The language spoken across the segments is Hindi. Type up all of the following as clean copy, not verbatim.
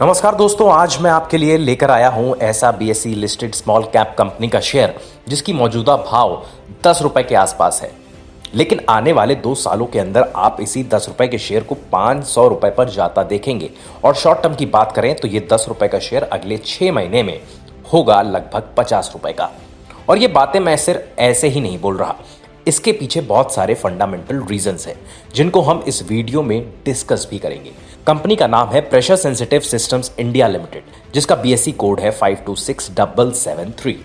नमस्कार दोस्तों, आज मैं आपके लिए लेकर आया हूं ऐसा BSE listed small cap company का शेयर जिसकी मौजूदा भाव 10 रुपए के आसपास है। लेकिन आने वाले 2 सालों के अंदर आप इसी 10 रुपए के शेयर को 500 रुपए पर जाता देखेंगे। और शॉर्ट टर्म की बात करें तो ये 10 रुपए का शेयर अगले 6 महीने में होगा लगभग 50 रुपए का। और ये बातें मैं सिर्फ ऐसे ही नहीं बोल रहा, इसके पीछे बहुत सारे फंडामेंटल रीजंस हैं जिनको हम इस वीडियो में डिस्कस भी करेंगे। कंपनी का नाम है pressure sensitive systems India limited, जिसका बीएसई कोड है 526773।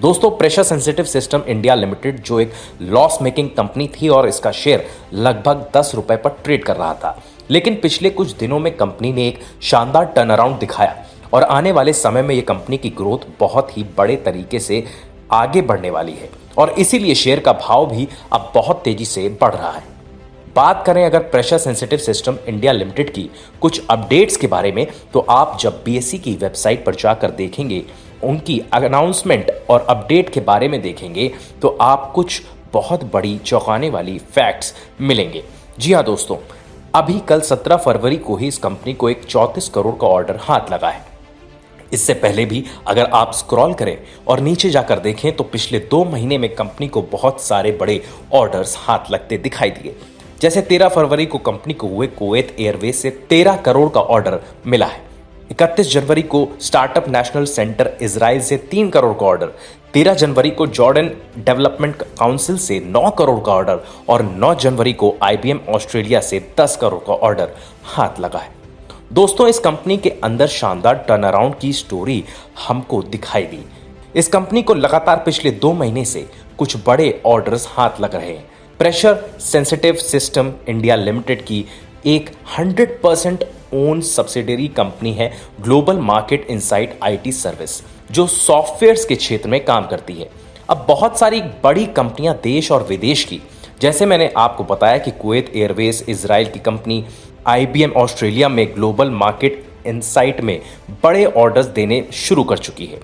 दोस्तों, pressure sensitive system India limited जो एक लॉस मेकिंग कंपनी थी और इसका शेयर लगभग 10 रुपए पर ट्रेड कर रहा था। लेकिन पिछले कुछ दिनों में कंपनी ने एक शानदार टर्न अराउंड दिखाया और आने वाले समय में यह कंपनी की ग्रोथ बहुत ही बड़े तरीके से आगे बढ़ने वाली है और इसीलिए शेयर का भाव भी अब बहुत तेजी से बढ़ रहा है। बात करें अगर pressure sensitive system India limited की कुछ अपडेट्स के बारे में, तो आप जब बीएसई की वेबसाइट पर जाकर देखेंगे, उनकी अनाउंसमेंट और अपडेट के बारे में देखेंगे, तो आप कुछ बहुत बड़ी चौंकाने वाली फैक्ट्स मिलेंगे। जी हाँ दोस्तों, अभी कल 17 फरवरी को ही इस कंपनी को एक 34 करोड़ का ऑर्डर हाथ लगा है। इससे पहले भी अगर आप स्क्रॉल करें और नीचे जाकर देखें तो पिछले 2 महीने में कंपनी को बहुत सारे बड़े ऑर्डर्स हाथ लगते दिखाई दिए। जैसे 13 फरवरी को कंपनी को हुए कुवैत एयरवेज से 13 करोड़ का ऑर्डर मिला है। 31 जनवरी को स्टार्टअप नेशनल सेंटर इजराइल से 3 करोड़ का ऑर्डर, 13 जनवरी को जॉर्डन डेवलपमेंट काउंसिल से 9 करोड़ का ऑर्डर और 9 जनवरी को आईबीएम ऑस्ट्रेलिया से 10 करोड़ का ऑर्डर हाथ लगा है। दोस्तों, इस कंपनी के अंदर शानदार टर्न अराउंड की स्टोरी हमको दिखाई दी। इस कंपनी को लगातार पिछले 2 महीने से कुछ बड़े ऑर्डर्स हाथ लग रहे हैं। Pressure sensitive system India limited की एक 100% ओन सब्सिडरी कंपनी है global market insight IT service, जो सॉफ्टवेयर्स के क्षेत्र में काम करती है। अब बहुत सारी बड़ी कंपनियां देश और विदेश की, जैसे मैंने आपको बताया कि कुवैत एयरवेज इजराइल की कंपनी, आईबीएम ऑस्ट्रेलिया में ग्लोबल मार्केट इनसाइट में बड़े ऑर्डर्स देने शुरू कर चुकी है।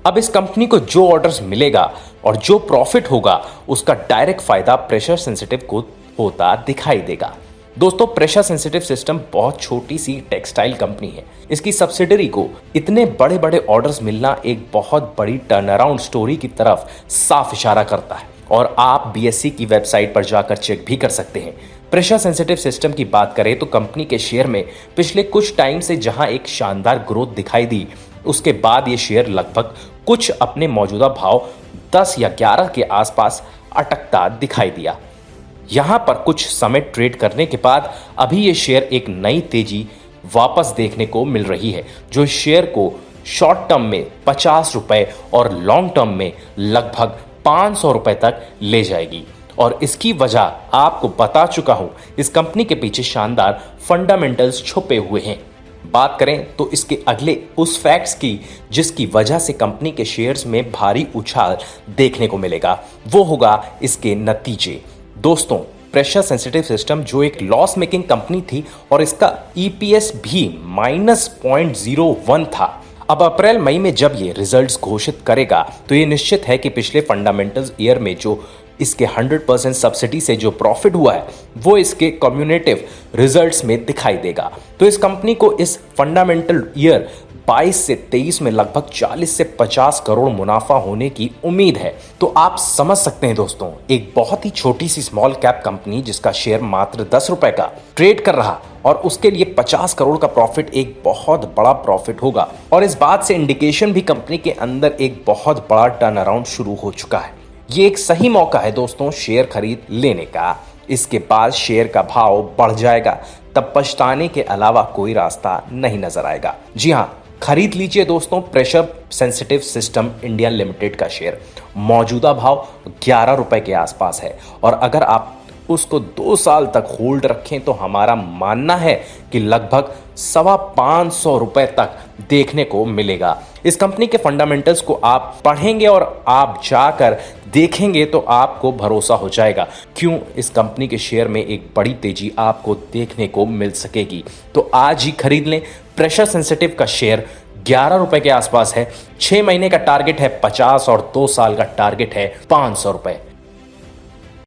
अब इस कंपनी को जो ऑर्डर्स मिलेगा और जो प्रॉफिट होगा, उसका डायरेक्ट फायदा प्रेशर सेंसिटिव को होता दिखाई देगा। दोस्तों, प्रेशर सेंसिटिव सिस्टम बहुत छोटी सी टेक्सटाइल कंपनी है। इसकी सब्सिडरी को इतने बड़े बड़े ऑर्डर्स मिलना एक बहुत बड़ी टर्न अराउंड स्टोरी की तरफ साफ इशारा करता है और आप बीएसई की वेबसाइट पर जाकर चेक भी कर सकते हैं। प्रेशर सेंसिटिव सिस्टम की बात करें तो कंपनी के शेयर में पिछले कुछ टाइम से जहां एक शानदार ग्रोथ दिखाई दी, उसके बाद ये शेयर लगभग कुछ अपने मौजूदा भाव 10 या 11 के आसपास अटकता दिखाई दिया। यहां पर कुछ समय ट्रेड करने के बाद अभी ये शेयर एक नई तेजी वापस देखने को मिल रही है, जो शेयर को शॉर्ट टर्म में 50 रुपए और लॉन्ग टर्म में लगभग 500 रुपए तक ले जाएगी। और इसकी वजह आपको बता चुका हूं, इस कंपनी के पीछे शानदार फंडामेंटल्स छुपे हुए हैं। बात करें तो इसके अगले उस फैक्ट्स की जिसकी वजह से कंपनी के शेयर्स में भारी उछाल देखने को मिलेगा, वो होगा इसके नतीजे। दोस्तों, प्रेशर सेंसिटिव सिस्टम जो एक लॉस मेकिंग कंपनी थी और इसका ईपीएस भी -0.01 था। अब अप्रैल मई में जब ये रिजल्ट्स घोषित करेगा तो ये निश्चित है कि पिछले फंडामेंटल्स ईयर में जो इसके 100% सब्सिडी से जो प्रॉफिट हुआ है, वो इसके कम्युलेटिव रिजल्ट्स में दिखाई देगा। तो इस कंपनी को इस फंडामेंटल ईयर 22 से 23 में लगभग 40 से 50 करोड़ मुनाफा होने की उम्मीद है। तो आप समझ सकते हैं दोस्तों, एक बहुत ही छोटी सी स्मॉल कैप कंपनी जिसका शेयर मात्र 10 रुपए का ट्रेड कर रहा और उसके लिए 50 करोड़ का प्रॉफिट एक बहुत बड़ा प्रॉफिट होगा। और इस बात से इंडिकेशन भी कंपनी के अंदर एक बहुत बड़ा टर्न अराउंड शुरू हो चुका है। ये एक सही मौका है दोस्तों शेयर खरीद लेने का। इसके बाद शेयर का भाव बढ़ जाएगा, तब पछताने के अलावा कोई रास्ता नहीं नजर आएगा। जी हाँ, खरीद लीजिए दोस्तों pressure sensitive system India limited का शेयर। मौजूदा भाव 11 रुपए के आसपास है और अगर आप उसको 2 साल तक होल्ड रखें तो हमारा मानना है कि लगभग 525 रुपए तक देखने को मिलेगा। इस कंपनी के फंडामेंटल्स को आप पढ़ेंगे और आप जाकर देखेंगे तो आपको भरोसा हो जाएगा क्यों इस कंपनी के शेयर में एक बड़ी तेजी आपको देखने को मिल सकेगी। तो आज ही खरीद लें। प्रेशर सेंसिटिव का शेयर 11 रुपए के आसपास है। 6 महीने का टारगेट है 50 और 2 साल का टारगेट है 500 रुपए।